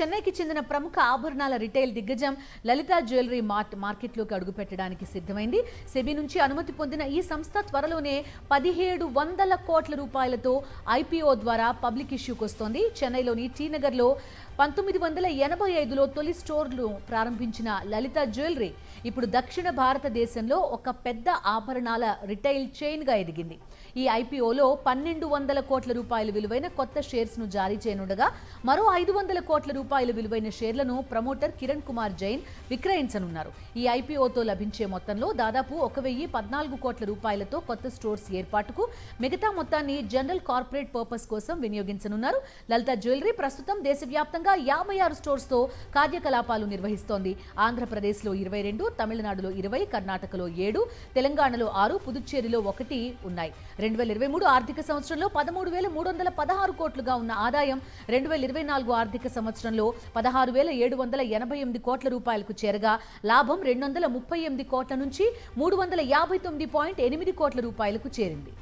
చెన్నైకి చెందిన ప్రముఖ ఆభరణాల రిటైల్ దిగ్గజం లలిత జ్యువెలరీ మార్కెట్లోకి అడుగుపెట్టడానికి సిద్ధమైంది. సెబీ నుంచి అనుమతి పొందిన ఈ సంస్థ త్వరలోనే 1700 కోట్ల రూపాయలతో ఐపీఓ ద్వారా పబ్లిక్ ఇష్యూకి వస్తోంది. చెన్నైలోని టీ నగర్లో 1985లో తొలి స్టోర్లు ప్రారంభించిన లలిత జ్యువెలరీ ఇప్పుడు దక్షిణ భారతదేశంలో ఒక పెద్ద ఆభరణాల రిటైల్ చైన్గా ఎదిగింది. ఈ ఐపీఓలో 1200 కోట్ల రూపాయల విలువైన కొత్త షేర్స్ ను జారీ చేయనుండగా మరో 500 కోట్ల రూపాయల విలువైన షేర్లను ప్రమోటర్ కిరణ్ కుమార్ జైన్ విక్రయించనున్నారు. ఈ ఐపీఓతో లభించే మొత్తంలో దాదాపు 1014 కోట్ల రూపాయలతో కొత్త స్టోర్స్ ఏర్పాటుకు, మిగతా మొత్తాన్ని జనరల్ కార్పొరేట్ పర్పస్ కోసం వినియోగించనున్నారు. లలిత జ్యువెలరీ ప్రస్తుతం దేశవ్యాప్తంగా 56 స్టోర్స్ తో కార్యకలాపాలు నిర్వహిస్తోంది. ఆంధ్రప్రదేశ్లో 22, తమిళనాడులో 20, కర్ణాటకలో 7, తెలంగాణలో 6, పుదుచ్చేరిలో 1 ఉన్నాయి. 2023 ఆర్థిక సంవత్సరంలో 13,316 కోట్లుగా ఉన్న ఆదాయం 2024 ఆర్థిక సంవత్సరంలో 16,788 కోట్ల రూపాయలకు చేరగా లాభం 238 కోట్ల నుంచి 359.8 కోట్ల రూపాయలకు చేరింది.